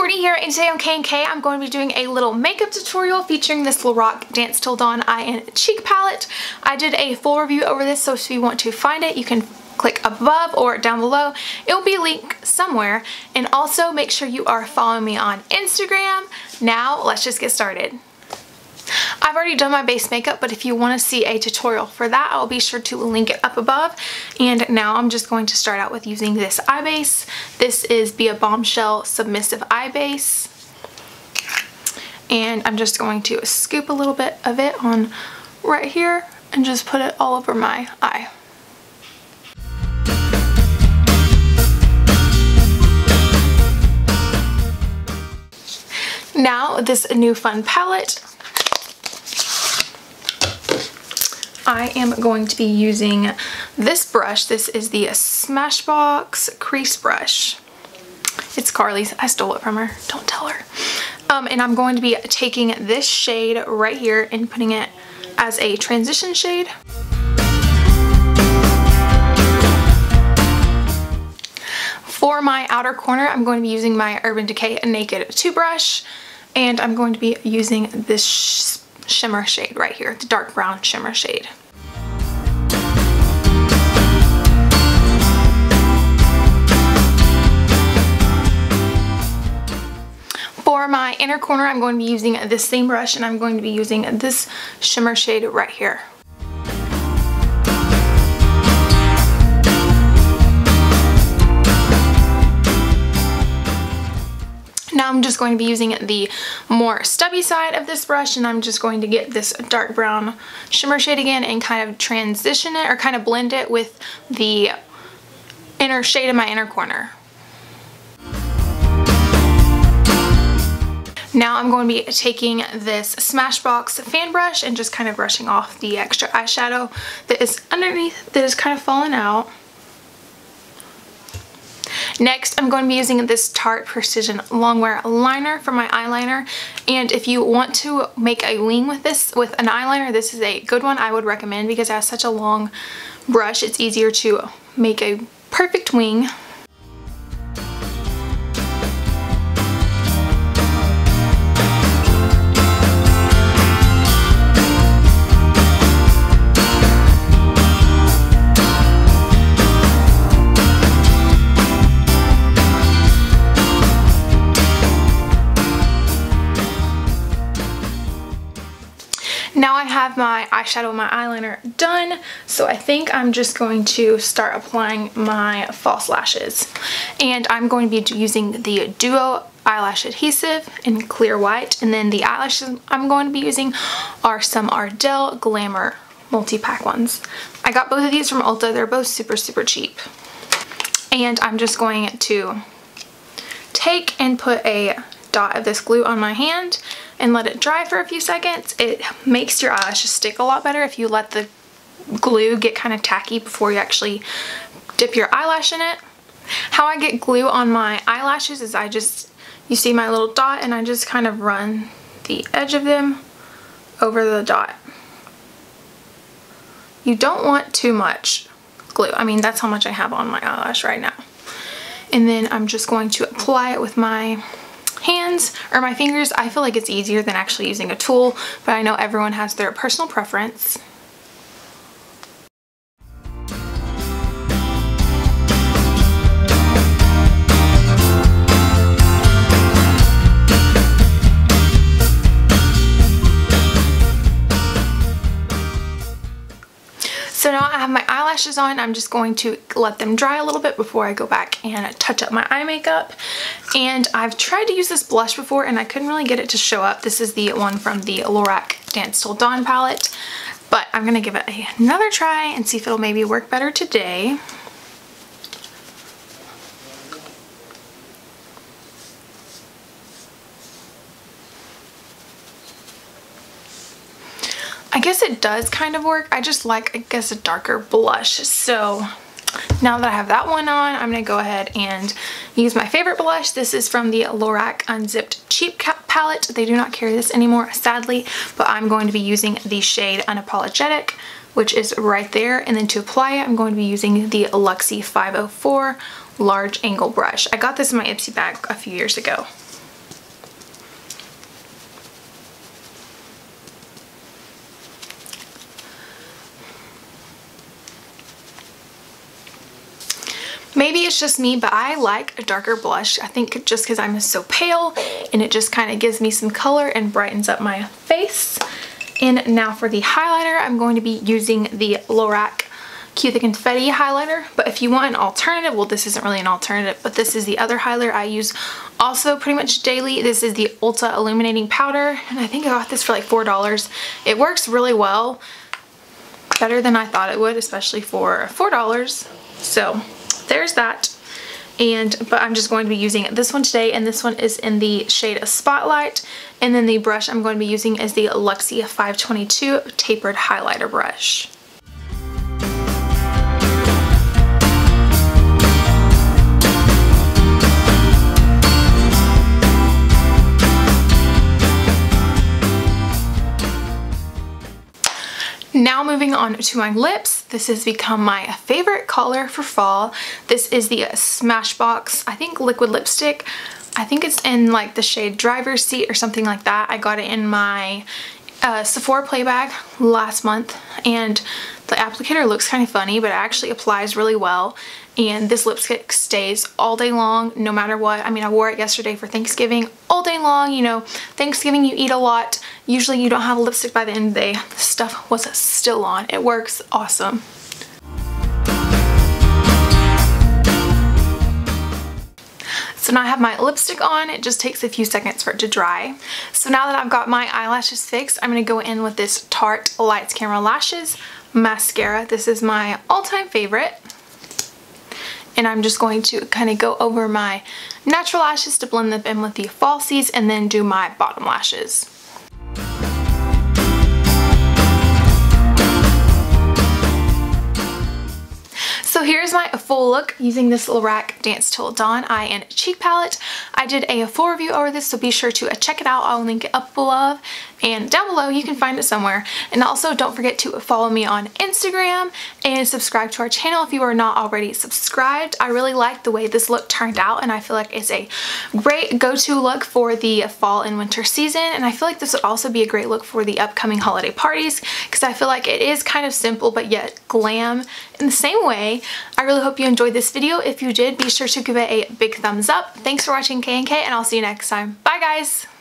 Kortney here, and today on K&K I'm going to be doing a little makeup tutorial featuring this Lorac Dance TIl Dawn Eye and Cheek palette. I did a full review over this, so if you want to find it, you can click up above or down below. It will be linked somewhere. And also make sure you are following me on Instagram. Now let's just get started. I've already done my base makeup, but if you want to see a tutorial for that, I'll be sure to link it up above. And now I'm just going to start out with using this eye base. This is Be a Bombshell Submissive Eye Base. And I'm just going to scoop a little bit of it on right here and just put it all over my eye. Now this new fun palette, I am going to be using this brush. This is the Smashbox crease brush. It's Karlee's. I stole it from her. Don't tell her. And I'm going to be taking this shade right here and putting it as a transition shade. For my outer corner, I'm going to be using my Urban Decay Naked 2 brush, and I'm going to be using this shimmer shade right here, the dark brown shimmer shade. For my inner corner, I'm going to be using this same brush, and I'm going to be using this shimmer shade right here. Now I'm just going to be using the more stubby side of this brush, and I'm just going to get this dark brown shimmer shade again and kind of transition it, or kind of blend it with the inner shade of my inner corner. Now I'm going to be taking this Smashbox fan brush and just kind of brushing off the extra eyeshadow that is underneath, that is kind of falling out. Next, I'm going to be using this Tarte Precision Longwear liner for my eyeliner, and if you want to make a wing with this, with an eyeliner, this is a good one. I would recommend, because it has such a long brush, it's easier to make a perfect wing. Now I have my eyeshadow and my eyeliner done, so I think I'm just going to start applying my false lashes. And I'm going to be using the Duo eyelash adhesive in clear white, and then the eyelashes I'm going to be using are some Ardell Glamour multi-pack ones. I got both of these from Ulta. They're both super cheap. And I'm just going to take and put a dot of this glue on my hand and let it dry for a few seconds. It makes your eyelashes stick a lot better if you let the glue get kind of tacky before you actually dip your eyelash in it. How I get glue on my eyelashes is you see my little dot, and I just kind of run the edge of them over the dot. You don't want too much glue. I mean, that's how much I have on my eyelash right now. And then I'm just going to apply it with my hands or my fingers. I feel like it's easier than actually using a tool, but I know everyone has their personal preference. So now I have my eyelashes on. I'm just going to let them dry a little bit before I go back and touch up my eye makeup. And I've tried to use this blush before and I couldn't really get it to show up. This is the one from the Lorac Dance TIl Dawn palette, but I'm gonna give it another try and see if it'll maybe work better today. I guess it does kind of work. I just like, I guess, a darker blush. So now that I have that one on, I'm going to go ahead and use my favorite blush. This is from the Lorac Unzipped Cheap palette. They do not carry this anymore, sadly, but I'm going to be using the shade Unapologetic, which is right there. And then to apply it, I'm going to be using the Alexi 504 large angle brush. I got this in my Ipsy bag a few years ago. Maybe it's just me, but I like a darker blush. I think just because I'm so pale, and it just kind of gives me some color and brightens up my face. And now for the highlighter, I'm going to be using the Lorac Keitha Confetti highlighter. But if you want an alternative, well, this isn't really an alternative, but this is the other highlighter I use also pretty much daily. This is the Ulta Illuminating Powder, and I think I got this for like $4. It works really well, better than I thought it would, especially for $4. So there's that. But I'm just going to be using this one today, and this one is in the shade Spotlight. And then the brush I'm going to be using is the Alexi 522 tapered highlighter brush. Now moving on to my lips. This has become my favorite color for fall. This is the Smashbox, I think, liquid lipstick. I think it's in like the shade Driver's Seat or something like that. I got it in my Sephora play bag last month, and the applicator looks kind of funny, but it actually applies really well. And this lipstick stays all day long, no matter what. I mean, I wore it yesterday for Thanksgiving all day long. You know, Thanksgiving, you eat a lot. Usually you don't have a lipstick by the end of the day. The stuff was still on. It works awesome. So now I have my lipstick on. It just takes a few seconds for it to dry. So now that I've got my eyelashes fixed, I'm going to go in with this Tarte Lights Camera Lashes mascara. This is my all-time favorite. And I'm just going to kind of go over my natural lashes to blend them in with the falsies, and then do my bottom lashes. So here's my full look using this Lorac Dance TIl Dawn eye and cheek palette. I did a full review over this, so be sure to check it out. I'll link it up below, and down below you can find it somewhere. And also don't forget to follow me on Instagram and subscribe to our channel if you are not already subscribed. I really like the way this look turned out, and I feel like it's a great go-to look for the fall and winter season. And I feel like this would also be a great look for the upcoming holiday parties, because I feel like it is kind of simple but yet glam in the same way. I really hope you enjoyed this video. If you did, be sure to give it a big thumbs up. Thanks for watching K&K, and I'll see you next time. Bye guys!